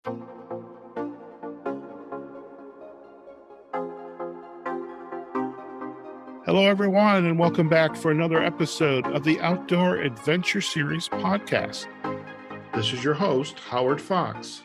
Hello, everyone, and welcome back for another episode of the Outdoor Adventure Series podcast. This is your host, Howard Fox.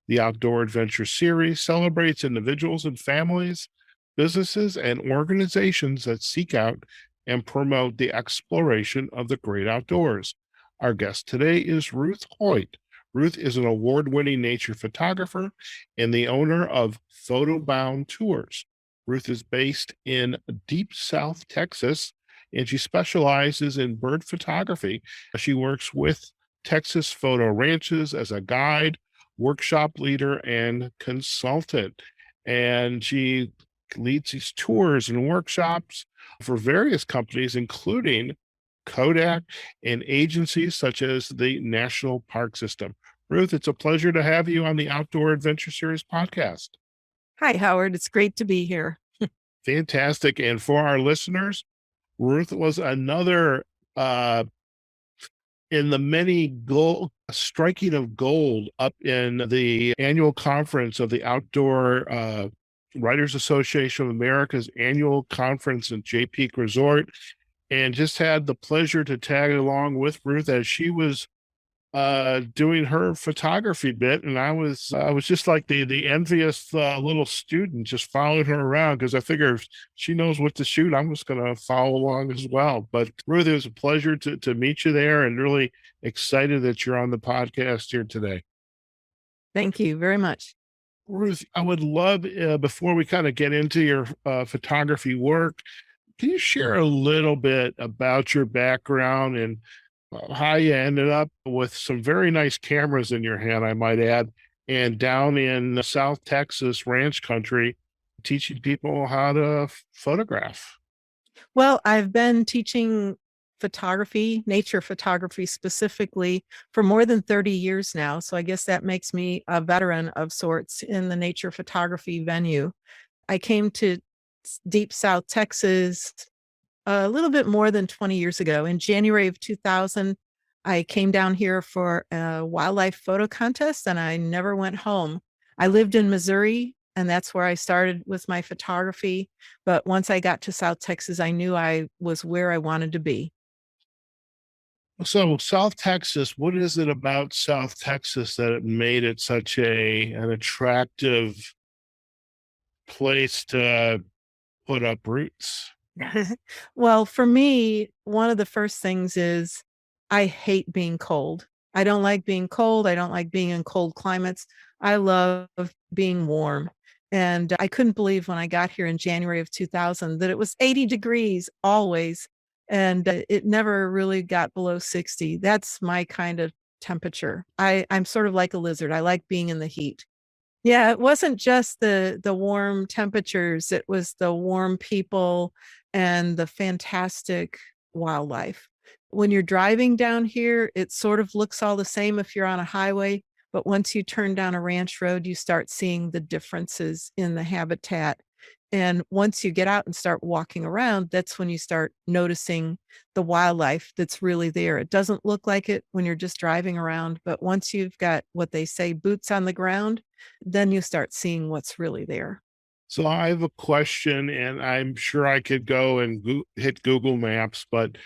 The Outdoor Adventure Series celebrates individuals and families, businesses, and organizations that seek out and promote the exploration of the great outdoors. Our guest today is Ruth Hoyt. Ruth is an award-winning nature photographer and the owner of Photobound Tours. Ruth is based in Deep South Texas, and she specializes in bird photography. She works with Texas Photo Ranches as a guide, workshop leader, and consultant. And she leads these tours and workshops for various companies, including Kodak and agencies such as the National Park System. Ruth, it's a pleasure to have you on the Outdoor Adventure Series podcast. Hi, Howard. It's great to be here. Fantastic. And for our listeners, Ruth was another in the many gold striking of gold up in the annual conference of the Outdoor Writers Association of America's annual conference in Jay Peak Resort, and just had the pleasure to tag along with Ruth as she was doing her photography bit, and I was just like the envious little student, just following her around because I figure if she knows what to shoot, I'm just going to follow along as well. But Ruth, it was a pleasure to meet you there, and really excited that you're on the podcast here today. Thank you very much. Ruth, I would love, before we kind of get into your photography work, can you share a little bit about your background and how you ended up with some very nice cameras in your hand, I might add, and down in South Texas ranch country, teaching people how to photograph? Well, I've been teaching photography, nature photography specifically, for more than 30 years now. So I guess that makes me a veteran of sorts in the nature photography venue. I came to Deep South Texas a little bit more than 20 years ago. In January of 2000, I came down here for a wildlife photo contest and I never went home. I lived in Missouri and that's where I started with my photography. But once I got to South Texas, I knew I was where I wanted to be. So South Texas, what is it about South Texas that it made it such an attractive place to put up roots? Well, for me, one of the first things is I hate being cold. I don't like being cold. I don't like being in cold climates. I love being warm. And I couldn't believe when I got here in January of 2000 that it was 80 degrees always. And it never really got below 60. That's my kind of temperature. I'm sort of like a lizard. I like being in the heat. Yeah, it wasn't just the warm temperatures, it was the warm people and the fantastic wildlife. When you're driving down here, it sort of looks all the same if you're on a highway, but once you turn down a ranch road, you start seeing the differences in the habitat. And once you get out and start walking around, that's when you start noticing the wildlife that's really there. It doesn't look like it when you're just driving around, but once you've got what they say, boots on the ground, then you start seeing what's really there. So I have a question, and I'm sure I could go and hit Google Maps, but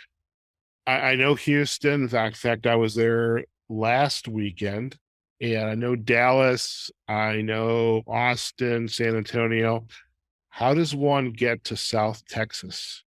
I know Houston. In fact, I was there last weekend, and I know Dallas, I know Austin, San Antonio. How does one get to South Texas?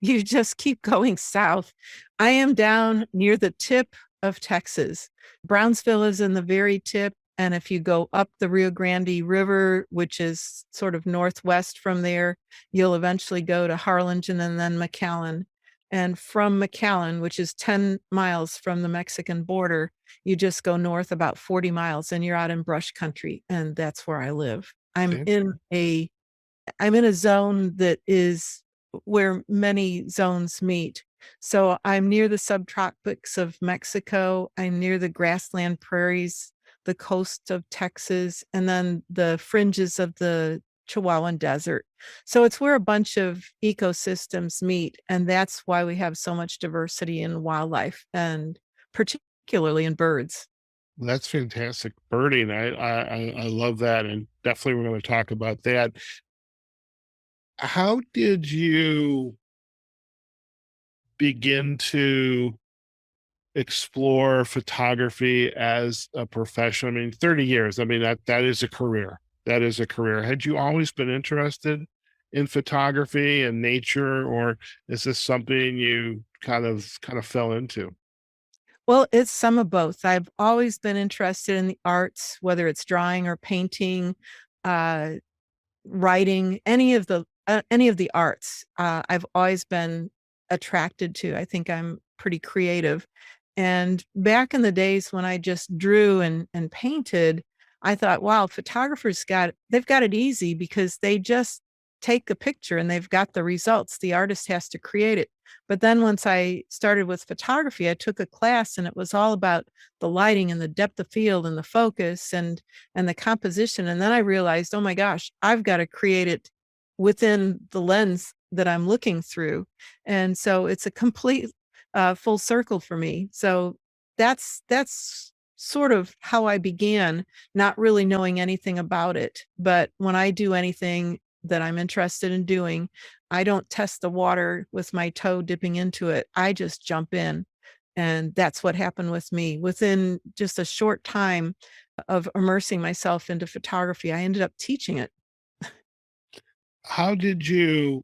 You just keep going south. I am down near the tip of Texas. Brownsville is in the very tip. And if you go up the Rio Grande River, which is sort of northwest from there, you'll eventually go to Harlingen and then McAllen. And from McAllen, which is 10 miles from the Mexican border, you just go north about 40 miles and you're out in brush country. And that's where I live. I'm in a zone that is where many zones meet. So I'm near the subtropics of Mexico. I'm near the grassland prairies, the coast of Texas, and then the fringes of the Chihuahuan Desert. So it's where a bunch of ecosystems meet. And that's why we have so much diversity in wildlife and particularly in birds. That's fantastic. Birding. I love that. And definitely we're going to talk about that. How did you begin to explore photography as a profession? I mean, 30 years. I mean, that is a career. That is a career. Had you always been interested in photography and nature, or is this something you kind of fell into? Well, it's some of both. I've always been interested in the arts, whether it's drawing or painting, uh, writing, any of the arts. I've always been attracted to. I think I'm pretty creative. And back in the days when I just drew and painted, I thought, wow, they've got it easy because they just take a picture and they've got the results. The artist has to create it. But then once I started with photography, I took a class and it was all about the lighting and the depth of field and the focus and the composition. And then I realized, oh my gosh, I've got to create it within the lens that I'm looking through. And so it's a complete full circle for me. So that's sort of how I began, not really knowing anything about it. But when I do anything that I'm interested in doing, I don't test the water with my toe dipping into it. I just jump in. And that's what happened with me. Within just a short time of immersing myself into photography, I ended up teaching it. How did you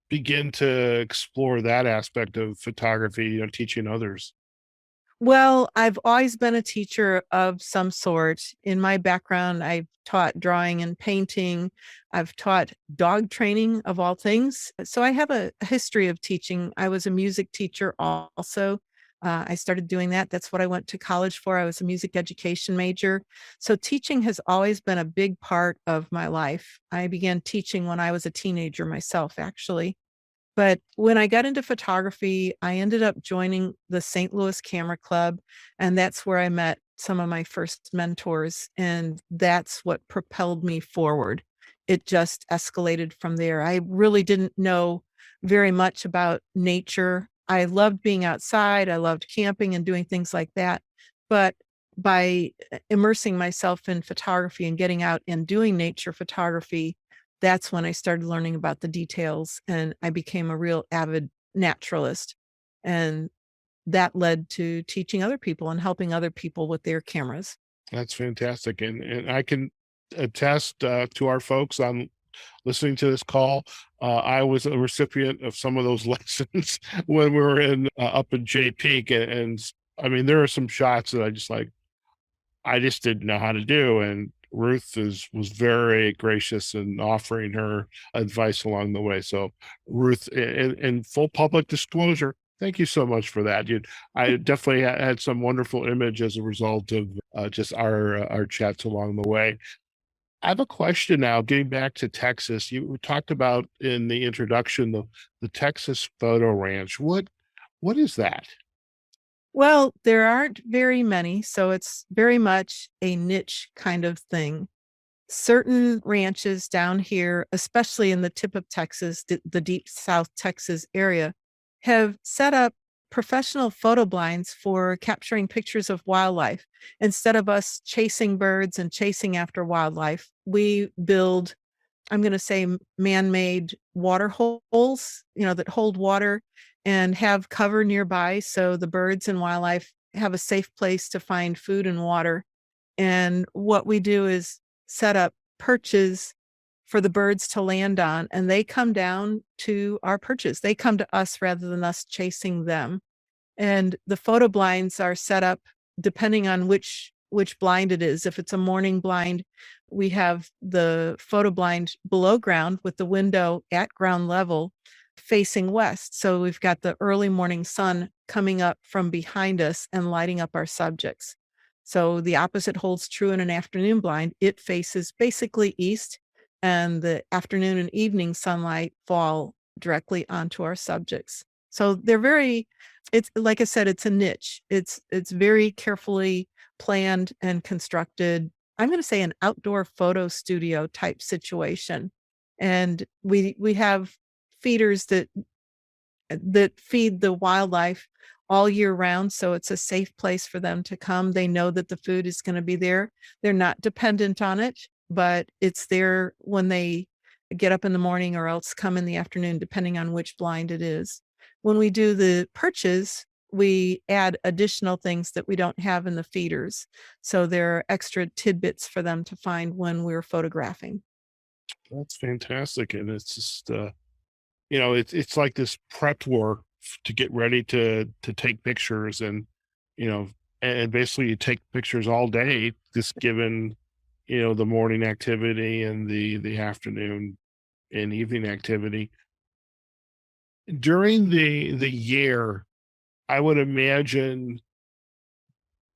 begin to explore that aspect of photography, teaching others? Well, I've always been a teacher of some sort. In my background, I've taught drawing and painting. I've taught dog training of all things. So I have a history of teaching. I was a music teacher also. I started doing that. That's what I went to college for. I was a music education major. So teaching has always been a big part of my life. I began teaching when I was a teenager myself, actually. But when I got into photography, I ended up joining the St. Louis Camera Club, and that's where I met some of my first mentors, and that's what propelled me forward. It just escalated from there. I really didn't know very much about nature. I loved being outside, I loved camping and doing things like that, but by immersing myself in photography and getting out and doing nature photography, that's when I started learning about the details and I became a real avid naturalist. And that led to teaching other people and helping other people with their cameras. That's fantastic, and I can attest to our folks on listening to this call. I was a recipient of some of those lessons when we were in up in J Peak, and I mean there are some shots that I just didn't know how to do, and Ruth was very gracious in offering her advice along the way. So, Ruth, in full public disclosure, thank you so much for that. I definitely had some wonderful image as a result of just our chats along the way. I have a question now. Getting back to Texas, you talked about in the introduction the Texas Photo Ranch. What is that? Well, there aren't very many, so it's very much a niche kind of thing. Certain ranches down here, especially in the tip of Texas, the deep South Texas area, have set up professional photo blinds for capturing pictures of wildlife. Instead of us chasing birds and chasing after wildlife, we build, I'm going to say, man-made water holes, that hold water and have cover nearby so the birds and wildlife have a safe place to find food and water. And what we do is set up perches for the birds to land on, and they come down to our perches. They come to us rather than us chasing them. And the photo blinds are set up depending on which blind it is. If it's a morning blind, we have the photo blind below ground with the window at ground level facing west. So we've got the early morning sun coming up from behind us and lighting up our subjects. So the opposite holds true in an afternoon blind. It faces basically east, and the afternoon and evening sunlight fall directly onto our subjects. So they're very, it's like I said, it's a niche. It's very carefully planned and constructed. I'm going to say an outdoor photo studio type situation. And we have feeders that feed the wildlife all year round. So it's a safe place for them to come. They know that the food is going to be there. They're not dependent on it, but it's there when they get up in the morning or else come in the afternoon, depending on which blind it is. When we do the perches, we add additional things that we don't have in the feeders. So there are extra tidbits for them to find when we're photographing. That's fantastic. And it's just, it's like this prep work to get ready to take pictures, and, you know, and basically you take pictures all day, just given, the morning activity and the afternoon and evening activity. During the year, I would imagine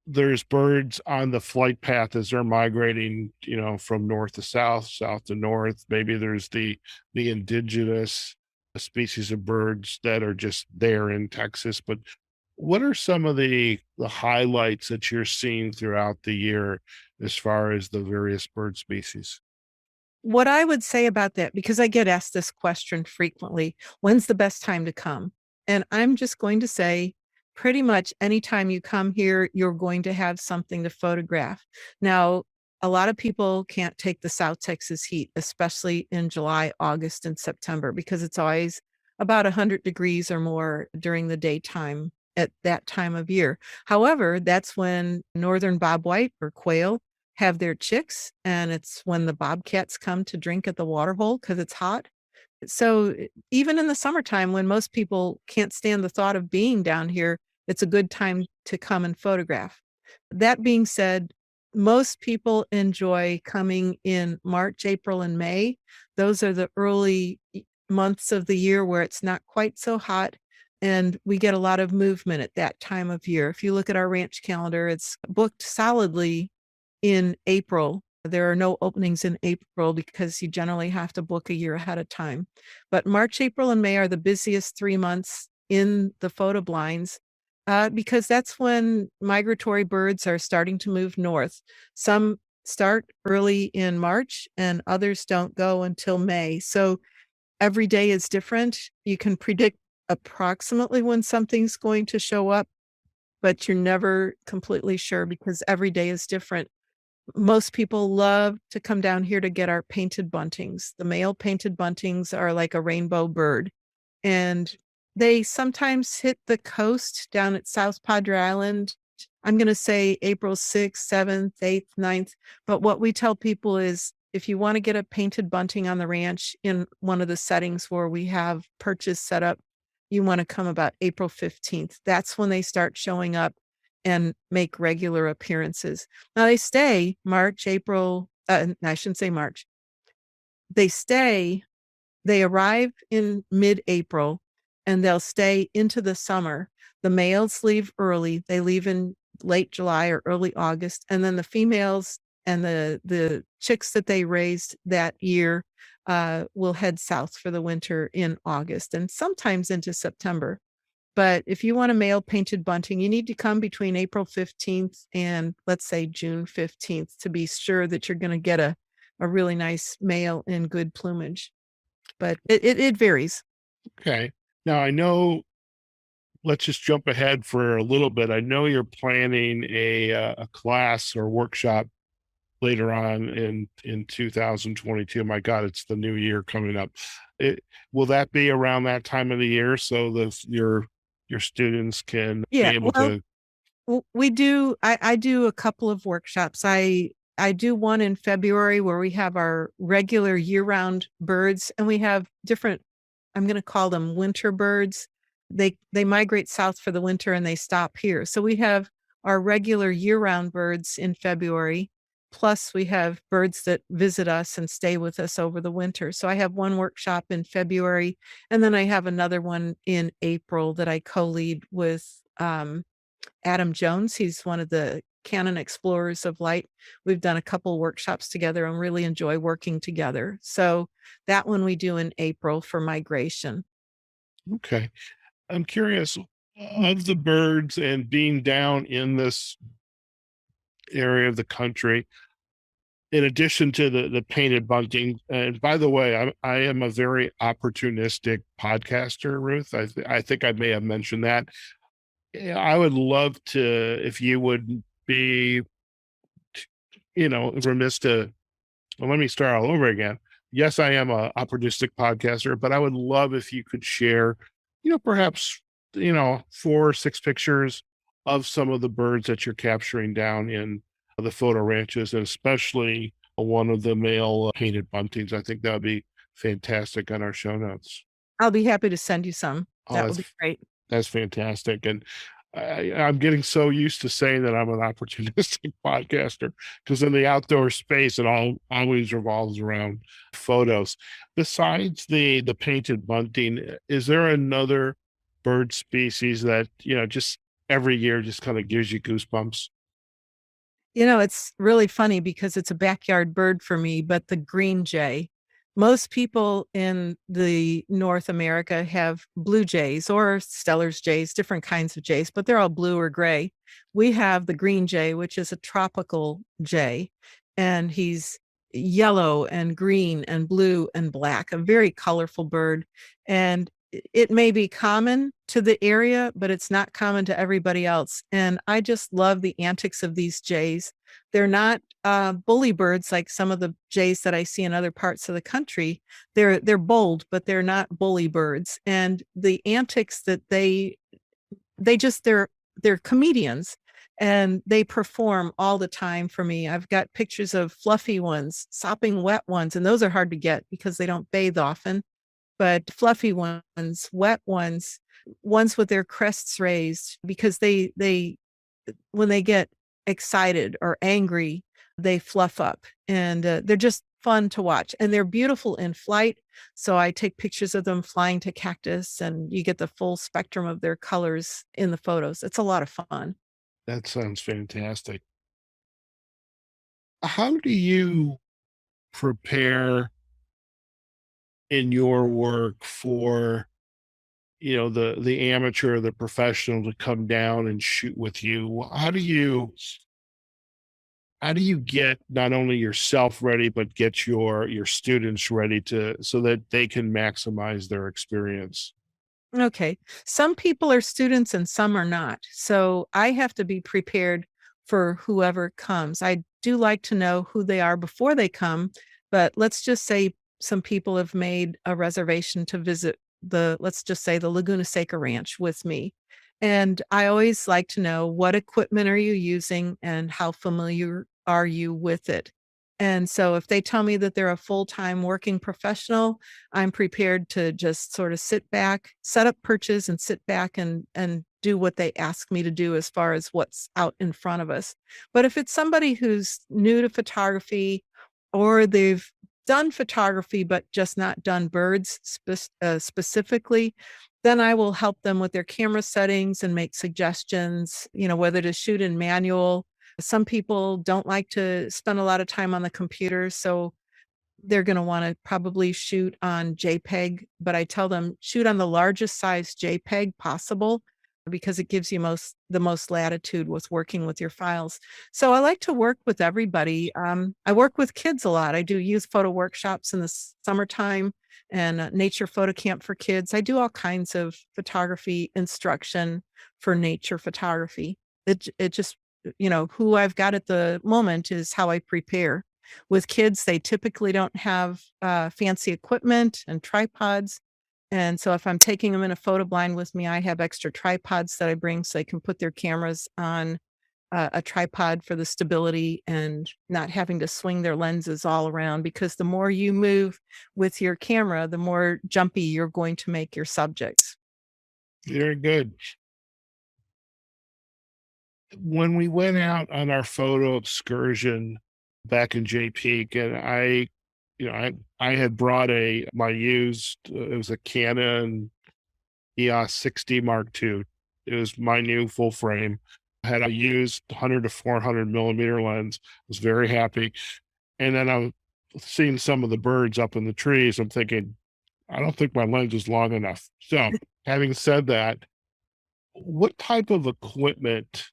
there's birds on the flight path as they're migrating, from north to south, south to north. Maybe there's the indigenous species of birds that are just there in Texas. But what are some of the highlights that you're seeing throughout the year as far as the various bird species? What I would say about that, because I get asked this question frequently, when's the best time to come? And I'm just going to say, pretty much anytime you come here, you're going to have something to photograph. Now, a lot of people can't take the South Texas heat, especially in July, August, and September, because it's always about 100 degrees or more during the daytime at that time of year. However, that's when northern bobwhite or quail have their chicks, and it's when the bobcats come to drink at the water hole because it's hot. So even in the summertime, when most people can't stand the thought of being down here, it's a good time to come and photograph. That being said, most people enjoy coming in March, April, and May. Those are the early months of the year where it's not quite so hot. And we get a lot of movement at that time of year. If you look at our ranch calendar, it's booked solidly in April. There are no openings in April because you generally have to book a year ahead of time. But March, April, and May are the busiest 3 months in the photo blinds because that's when migratory birds are starting to move north. Some start early in March and others don't go until May. So every day is different. You can predict approximately when something's going to show up, but you're never completely sure because every day is different. Most people love to come down here to get our painted buntings. The male painted buntings are like a rainbow bird, and they sometimes hit the coast down at South Padre Island. I'm going to say April 6th, 7th, 8th, 9th. But what we tell people is if you want to get a painted bunting on the ranch in one of the settings where we have perches set up, you want to come about April 15th. That's when they start showing up and make regular appearances. Now they stay March, April, I shouldn't say March. They arrive in mid-April and they'll stay into the summer. The males leave early. They leave in late July or early August. And then the females and the chicks that they raised that year will head south for the winter in August and sometimes into September. But if you want a male painted bunting, you need to come between April 15th and let's say June 15th to be sure that you're going to get a really nice male in good plumage. But it varies. Okay. Now I know, let's just jump ahead for a little bit. I know you're planning a class or workshop later on in 2022. My God, it's the new year coming up. Will that be around that time of the year so that your students can be Yeah, able well, to? we do. I do a couple of workshops. I do one in February where we have our regular year-round birds, and we have different. I'm going to call them winter birds. They migrate south for the winter and they stop here. So we have our regular year-round birds in February. Plus, we have birds that visit us and stay with us over the winter. So I have one workshop in February, and then I have another one in April that I co-lead with Adam Jones. He's one of the Canon Explorers of Light. We've done a couple workshops together and really enjoy working together. So that one we do in April for migration. Okay. I'm curious, of the birds and being down in this area of the country, in addition to the painted bunting. And by the way, I am a very opportunistic podcaster, Ruth. I think I may have mentioned that. Yeah, I would love to, if you would be, remiss to, well, let me start all over again. Yes, I am a opportunistic podcaster, but I would love if you could share, perhaps, 4 or 6 pictures of some of the birds that you're capturing down in the photo ranches, and especially one of the male painted buntings. I think that would be fantastic on our show notes. I'll be happy to send you some. Oh, That would be great. that's fantastic. And I'm getting so used to saying that I'm an opportunistic podcaster because in the outdoor space, it all always revolves around photos. Besides the painted bunting, is there another bird species that, just every year just kind of gives you goosebumps? It's really funny because it's a backyard bird for me, but the green jay. Most people in the North America have blue jays or Stellar's jays, different kinds of jays, but they're all blue or gray. We have the green jay, which is a tropical jay, and he's yellow and green and blue and black, a very colorful bird. And it may be common to the area, but it's not common to everybody else. And I just love the antics of these jays. They're not bully birds like some of the jays that I see in other parts of the country. They're bold, but they're not bully birds. And the antics that they just they're comedians and they perform all the time for me. I've got pictures of fluffy ones, sopping wet ones, and those are hard to get because they don't bathe often, but fluffy ones, wet ones, ones with their crests raised because they when they get excited or angry, they fluff up and they're just fun to watch and they're beautiful in flight. So I take pictures of them flying to cactus and you get the full spectrum of their colors in the photos. It's a lot of fun. That sounds fantastic. How do you prepare in your work for, the amateur, the professional to come down and shoot with you? How do you get not only yourself ready but get your students ready to so that they can maximize their experience? Okay. Some people are students and some are not. So I have to be prepared for whoever comes. I do like to know who they are before they come, but let's just say some people have made a reservation to visit let's just say the Laguna Seca Ranch with me. And I always like to know what equipment are you using and how familiar are you with it. And so if they tell me that they're a full-time working professional, I'm prepared to just sort of sit back, set up perches and sit back and do what they ask me to do as far as what's out in front of us. But if it's somebody who's new to photography or they've done photography but just not done birds specifically, then I will help them with their camera settings and make suggestions, whether to shoot in manual. Some people don't like to spend a lot of time on the computer, so they're going to want to probably shoot on JPEG, but I tell them shoot on the largest size JPEG possible because it gives you the most latitude with working with your files. So I like to work with everybody. I work with kids a lot. I do youth photo workshops in the summertime and nature photo camp for kids. I do all kinds of photography instruction for nature photography. It just, who I've got at the moment is how I prepare. With kids, they typically don't have fancy equipment and tripods. And so if I'm taking them in a photo blind with me, I have extra tripods that I bring so they can put their cameras on a tripod for the stability and not having to swing their lenses all around, because the more you move with your camera, the more jumpy you're going to make your subjects. Very good. When we went out on our photo excursion back in J Peak, and I had brought my used, it was a Canon EOS 60 Mark II. It was my new full frame. I had a used 100 to 400 millimeter lens. Was very happy. And then I was seeing some of the birds up in the trees. I'm thinking, I don't think my lens is long enough. So, having said that, what type of equipment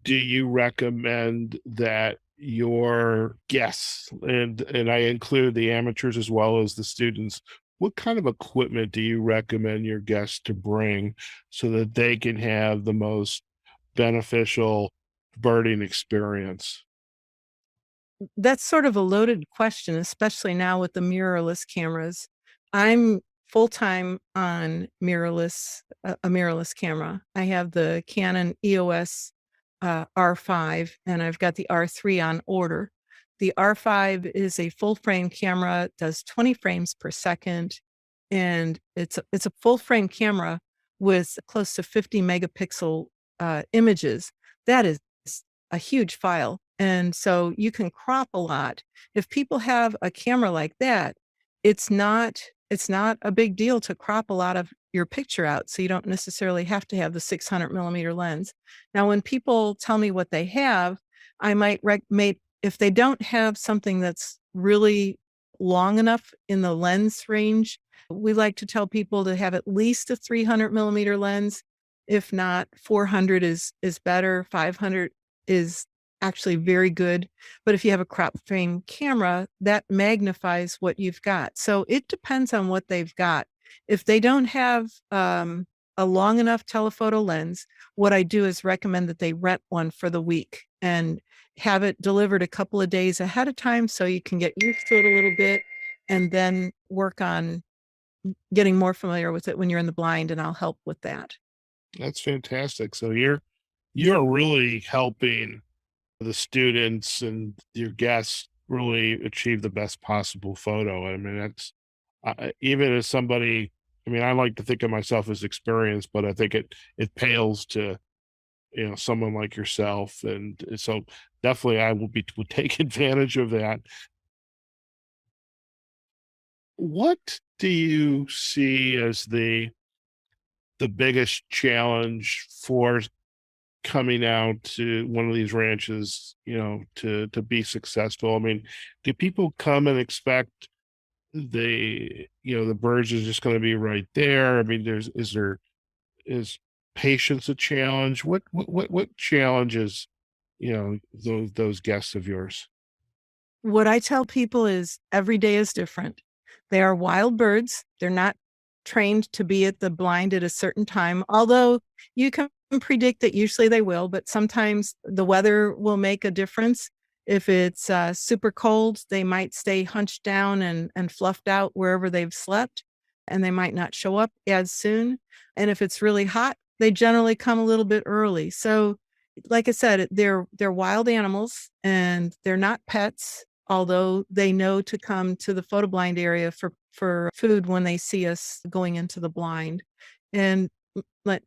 do you recommend that your guests, and I include the amateurs as well as the students, What kind of equipment do you recommend your guests to bring so that they can have the most beneficial birding experience? That's sort of a loaded question, especially now with the mirrorless cameras. I'm full-time on a mirrorless camera. I have the Canon EOS, R5, and I've got the R3 on order. The R5 is a full-frame camera, does 20 frames per second, and it's a full-frame camera with close to 50 megapixel, images. That is a huge file. And so you can crop a lot. If people have a camera like that, it's not it's not a big deal to crop a lot of your picture out. So you don't necessarily have to have the 600 millimeter lens. Now, when people tell me what they have, I might if they don't have something that's really long enough in the lens range, we like to tell people to have at least a 300 millimeter lens. If not, 400 is better. 500 is actually very good. But if you have a crop frame camera, that magnifies what you've got. So it depends on what they've got. If they don't have a long enough telephoto lens, what I do is recommend that they rent one for the week and have it delivered a couple of days ahead of time so you can get used to it a little bit and then work on getting more familiar with it when you're in the blind, and I'll help with that. That's fantastic. So you're really helping the students and your guests really achieve the best possible photo. I mean, that's even as somebody. I mean, I like to think of myself as experienced, but I think it pales to someone like yourself, and so definitely I would take advantage of that. What do you see as the biggest challenge for coming out to one of these ranches, to be successful? I mean, do people come and expect the birds is just going to be right there? I mean, is patience a challenge? What challenges, those guests of yours? What I tell people is every day is different. They are wild birds. They're not trained to be at the blind at a certain time, although you can predict that usually they will, but sometimes the weather will make a difference. If it's super cold, they might stay hunched down and fluffed out wherever they've slept, and they might not show up as soon. And if it's really hot, they generally come a little bit early. So, like I said, they're wild animals and they're not pets, although they know to come to the photo blind area for food when they see us going into the blind. And like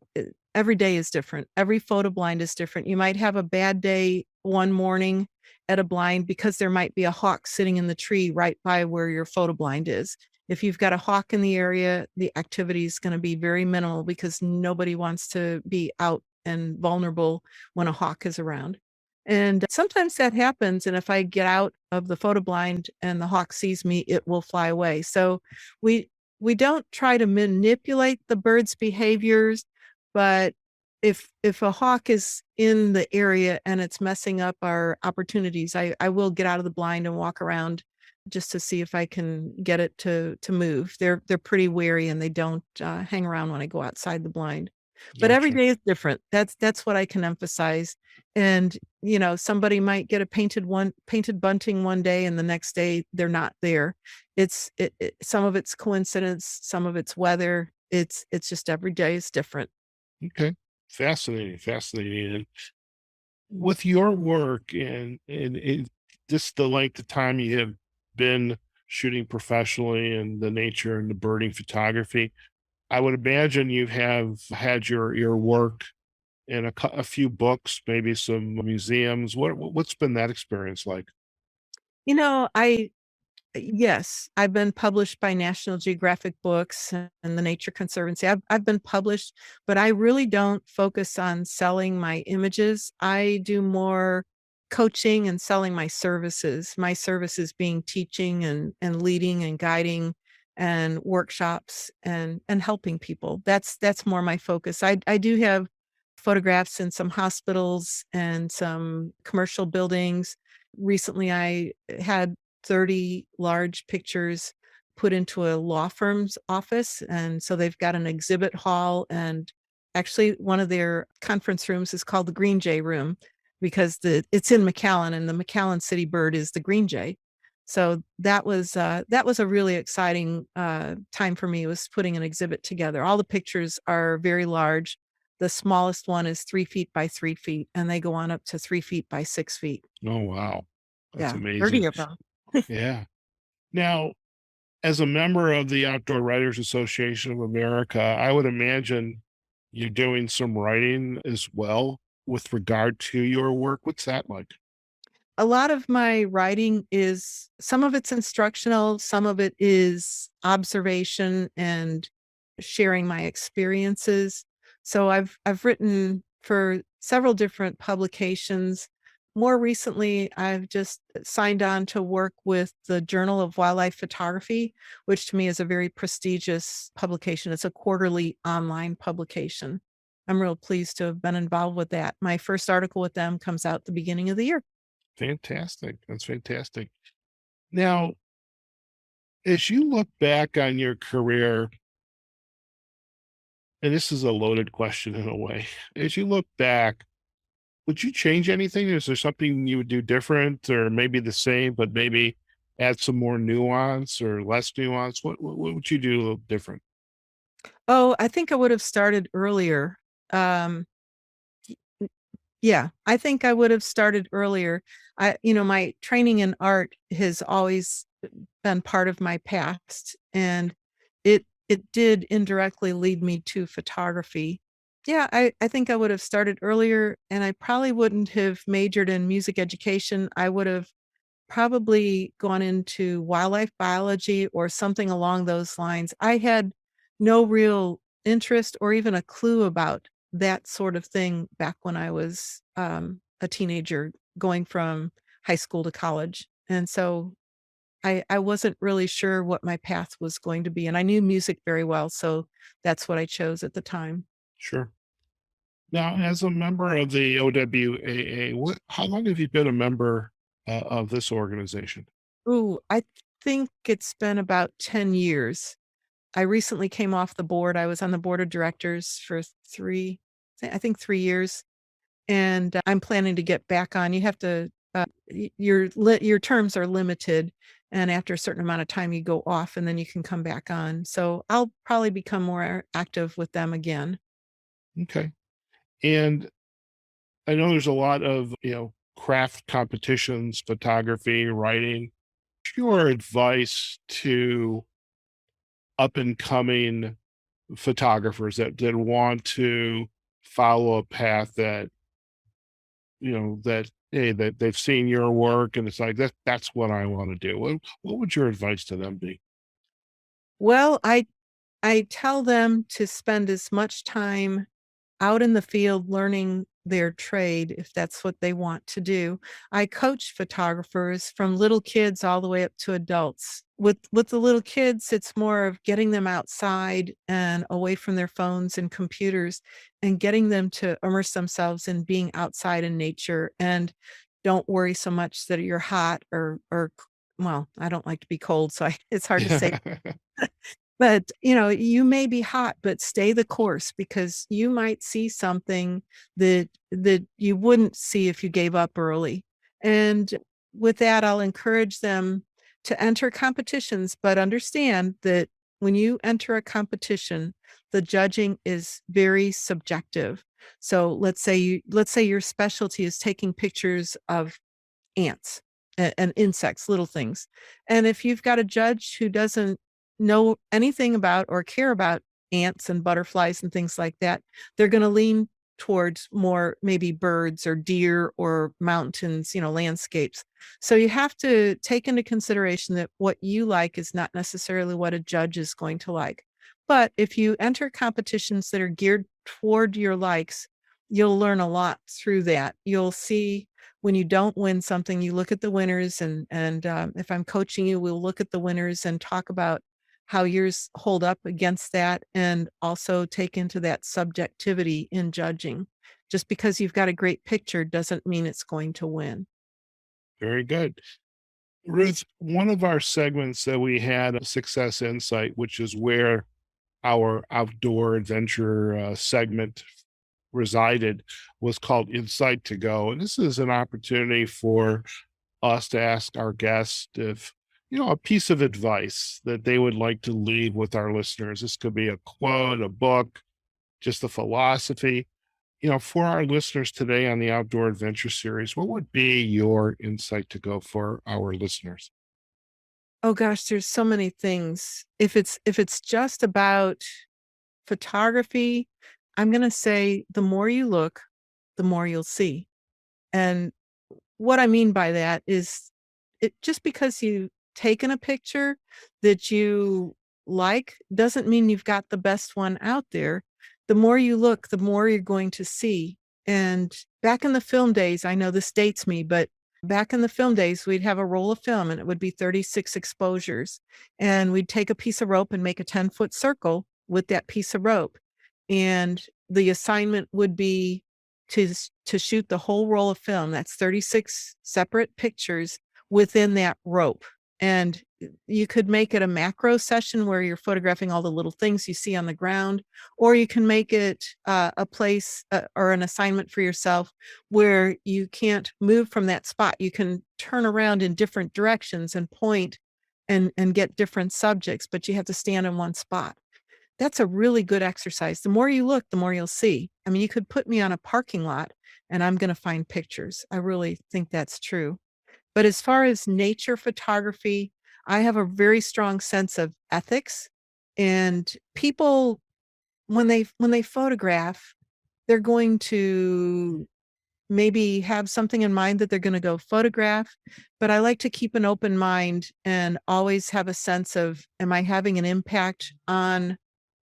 every day is different. Every photo blind is different. You might have a bad day one morning at a blind because there might be a hawk sitting in the tree right by where your photo blind is. If you've got a hawk in the area, the activity is going to be very minimal because nobody wants to be out and vulnerable when a hawk is around. And sometimes that happens. And if I get out of the photo blind and the hawk sees me, it will fly away. So we we don't try to manipulate the bird's behaviors, but if a hawk is in the area and it's messing up our opportunities, I will get out of the blind and walk around just to see if I can get it to move. They're pretty wary and they don't hang around when I go outside the blind. But every Gotcha. day is different. That's what I can emphasize. And somebody might get a painted bunting one day, and the next day they're not there. Some of it's coincidence, some of it's weather. It's just every day is different. Okay. Fascinating, fascinating. And with your work and just the length of time you have been shooting professionally and the nature and the birding photography, I would imagine you have had your work in a few books, maybe some museums. What's been that experience like? You know, I Yes, I've been published by National Geographic Books and the Nature Conservancy. I've been published, but I really don't focus on selling my images. I do more coaching and selling my services. My services being teaching and leading and guiding and workshops and helping people. That's more my focus. I do have photographs in some hospitals and some commercial buildings. Recently I had 30 large pictures put into a law firm's office. And so they've got an exhibit hall. And actually, one of their conference rooms is called the Green Jay Room because it's in McAllen, and the McAllen city bird is the green jay. So that was a really exciting time for me, was putting an exhibit together. All the pictures are very large. The smallest one is 3 feet by 3 feet, and they go on up to 3 feet by 6 feet. Oh, wow. That's Yeah, 30 amazing. of them. Yeah. Now, as a member of the Outdoor Writers Association of America, I would imagine you're doing some writing as well with regard to your work. What's that like? A lot of my writing is, some of it's instructional, some of it is observation and sharing my experiences. So I've written for several different publications. More recently, I've just signed on to work with the Journal of Wildlife Photography, which to me is a very prestigious publication. It's a quarterly online publication. I'm real pleased to have been involved with that. My first article with them comes out the beginning of the year. Fantastic. That's fantastic. Now, as you look back on your career, and this is a loaded question in a way, as you look back, would you change anything? Is there something you would do different or maybe the same, but maybe add some more nuance or less nuance? What would you do a little different? Oh, I think I would have started earlier. Um, yeah, I think I would have started earlier. My training in art has always been part of my past, and it did indirectly lead me to photography. Yeah, I think I would have started earlier, and I probably wouldn't have majored in music education. I would have probably gone into wildlife biology or something along those lines. I had no real interest or even a clue about that sort of thing back when I was a teenager going from high school to college. And so I wasn't really sure what my path was going to be. And I knew music very well. So that's what I chose at the time. Sure. Now, as a member of the OWAA, how long have you been a member of this organization? Ooh, I think it's been about 10 years. I recently came off the board. I was on the board of directors for 3 years, and I'm planning to get back on. You have to, your terms are limited, and after a certain amount of time, you go off, and then you can come back on. So I'll probably become more active with them again. Okay. And I know there's a lot of, craft competitions, photography, writing. Your advice to up and coming photographers that want to follow a path that, that hey, that they've seen your work and it's like that's what I want to do. What would your advice to them be? Well, I tell them to spend as much time out in the field learning their trade if that's what they want to do. I coach photographers from little kids all the way up to adults. With the little kids, it's more of getting them outside and away from their phones and computers and getting them to immerse themselves in being outside in nature, and don't worry so much that you're hot or well, I don't like to be cold, so it's hard to say, but, you may be hot, but stay the course because you might see something that you wouldn't see if you gave up early. And with that, I'll encourage them to enter competitions, but understand that when you enter a competition, the judging is very subjective. So let's say your specialty is taking pictures of ants and insects, little things. And if you've got a judge who doesn't know anything about or care about ants and butterflies and things like that, they're going to lean towards more maybe birds or deer or mountains, landscapes. So you have to take into consideration that what you like is not necessarily what a judge is going to like. But if you enter competitions that are geared toward your likes, you'll learn a lot through that. You'll see when you don't win something, you look at the winners, and if I'm coaching you, we'll look at the winners and talk about how yours hold up against that, and also take into that subjectivity in judging. Just because you've got a great picture doesn't mean it's going to win. Very good. Ruth, one of our segments that we had a Success Insight, which is where our outdoor adventure segment resided, was called Insight to Go. And this is an opportunity for us to ask our guests if, a piece of advice that they would like to leave with our listeners. This could be a quote, a book, just a philosophy. For our listeners today on the Outdoor Adventure Series, what would be your insight to go for our listeners? Oh gosh, there's so many things. If it's just about photography, I'm gonna say the more you look, the more you'll see. And what I mean by that is it just because you taken a picture that you like doesn't mean you've got the best one out there. The more you look, the more you're going to see. And back in the film days, I know this dates me, but back in the film days, we'd have a roll of film and it would be 36 exposures. And we'd take a piece of rope and make a 10-foot circle with that piece of rope. And the assignment would be to shoot the whole roll of film. That's 36 separate pictures within that rope. And you could make it a macro session where you're photographing all the little things you see on the ground, or you can make it a place or an assignment for yourself where you can't move from that spot. You can turn around in different directions and point and get different subjects, but you have to stand in one spot. That's a really good exercise. The more you look, the more you'll see. I mean, you could put me on a parking lot and I'm going to find pictures. I really think that's true. But as far as nature photography, I have a very strong sense of ethics. And people, when they photograph, they're going to maybe have something in mind that they're going to go photograph. But I like to keep an open mind and always have a sense of, am I having an impact on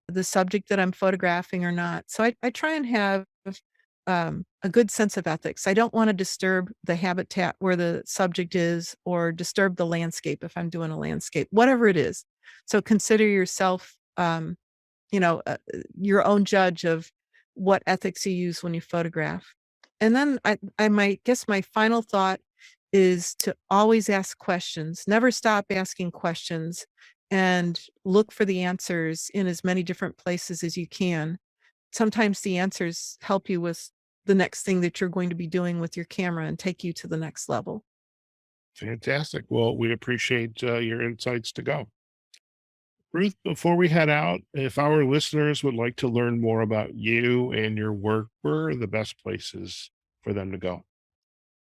the subject that I'm photographing or not? So I try and have a good sense of ethics. I don't want to disturb the habitat where the subject is or disturb the landscape if I'm doing a landscape, whatever it is. So consider yourself, your own judge of what ethics you use when you photograph. And then I might guess my final thought is to always ask questions, never stop asking questions, and look for the answers in as many different places as you can. Sometimes the answers help you with the next thing that you're going to be doing with your camera and take you to the next level. Fantastic. Well, we appreciate your insights to go. Ruth, before we head out, if our listeners would like to learn more about you and your work, where are the best places for them to go?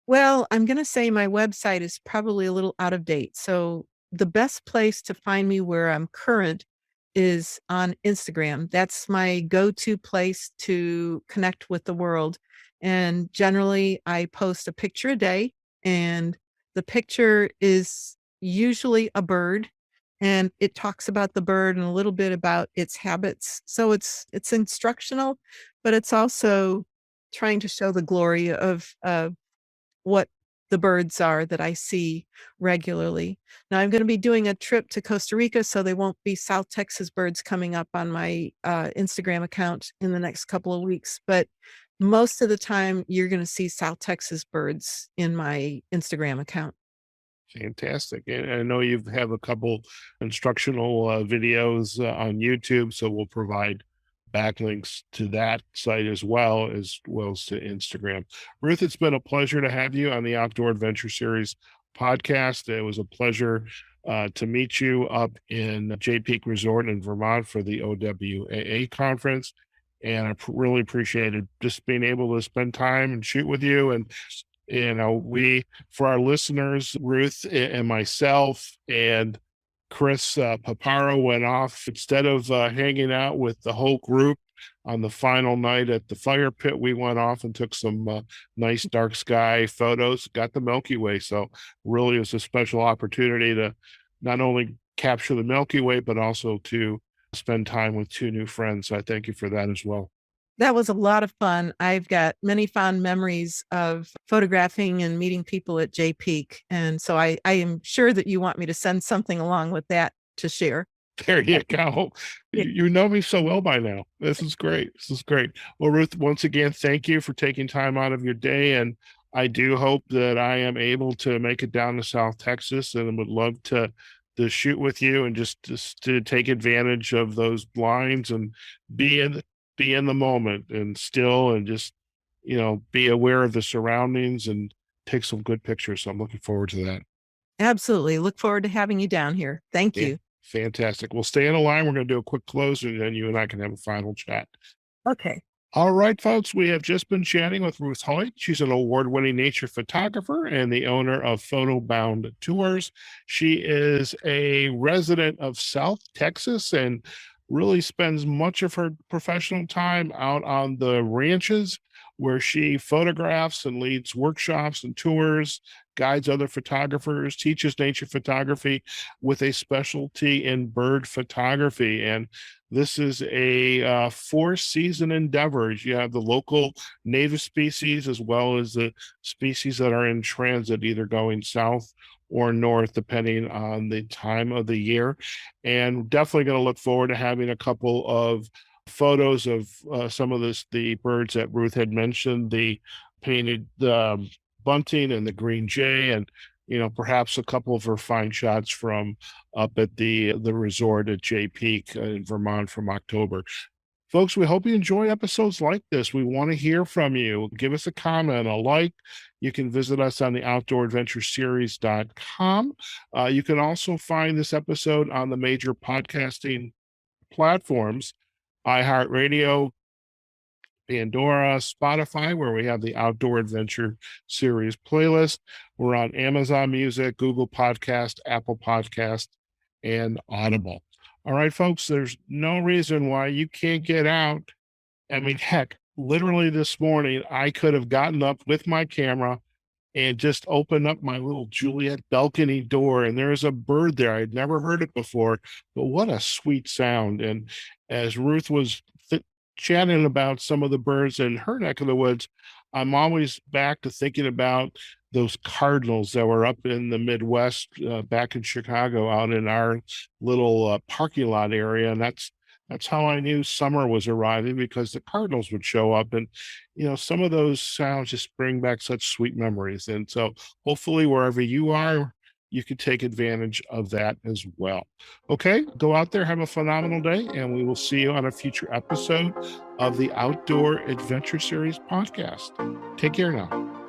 Well, I'm going to say my website is probably a little out of date. So the best place to find me where I'm current is on Instagram. That's my go-to place to connect with the world. And generally, I post a picture a day, and the picture is usually a bird, and it talks about the bird and a little bit about its habits. So it's instructional, but it's also trying to show the glory of what the birds are that I see regularly. Now I'm gonna be doing a trip to Costa Rica, so there won't be South Texas birds coming up on my, Instagram account in the next couple of weeks, but most of the time, you're gonna see South Texas birds in my Instagram account. Fantastic. And I know you have a couple instructional videos on YouTube, so we'll provide backlinks to that site as well as to Instagram. Ruth, it's been a pleasure to have you on the Outdoor Adventure Series podcast. It was a pleasure to meet you up in Jay Peak Resort in Vermont for the OWAA conference. And I really appreciated just being able to spend time and shoot with you. And we, for our listeners, Ruth and myself and Chris Paparo went off. Instead of hanging out with the whole group on the final night at the fire pit, we went off and took some nice dark sky photos, got the Milky Way. So really it was a special opportunity to not only capture the Milky Way, but also to spend time with two new friends. So I thank you for that as well. That was a lot of fun. I've got many fond memories of photographing and meeting people at Jay Peak, and so I am sure that you want me to send something along with that to share. There you go. Yeah. You know me so well by now. This is great. This is great. Well, Ruth, once again, thank you for taking time out of your day. And I do hope that I am able to make it down to South Texas, and would love to shoot with you and just to take advantage of those blinds and be in be in the moment and still and just be aware of the surroundings and take some good pictures. So I'm looking forward to that. Absolutely. Look forward to having you down here. Thank Yeah, you. fantastic. We'll stay on the line. We're going to do a quick close, and then you and I can have a final chat. Okay. All right, folks, we have just been chatting with Ruth Hoyt. She's an award-winning nature photographer and the owner of Photo Bound Tours. She is a resident of South Texas and really spends much of her professional time out on the ranches where she photographs and leads workshops and tours, guides other photographers, teaches nature photography with a specialty in bird photography. And this is a four-season endeavor. You have the local native species as well as the species that are in transit, either going south or north, depending on the time of the year. And definitely going to look forward to having a couple of photos of some of the birds that Ruth had mentioned, the painted bunting and the green jay, and perhaps a couple of her fine shots from up at the resort at Jay Peak in Vermont from October. Folks, we hope you enjoy episodes like this. We want to hear from you. Give us a comment, a like. You can visit us on the outdooradventureseries.com. You can also find this episode on the major podcasting platforms, iHeartRadio, Pandora, Spotify, where we have the Outdoor Adventure Series playlist. We're on Amazon Music, Google Podcast, Apple Podcast, and Audible. All right, folks, there's no reason why you can't get out. I mean, heck, literally this morning, I could have gotten up with my camera and just opened up my little Juliet balcony door, and there's a bird there. I'd never heard it before, but what a sweet sound. And as Ruth was chatting about some of the birds in her neck of the woods, I'm always back to thinking about those cardinals that were up in the Midwest, back in Chicago, out in our little parking lot area. And that's how I knew summer was arriving, because the cardinals would show up. And some of those sounds just bring back such sweet memories. And so hopefully wherever you are, you can take advantage of that as well. Okay, go out there, have a phenomenal day, and we will see you on a future episode of the Outdoor Adventure Series podcast. Take care now.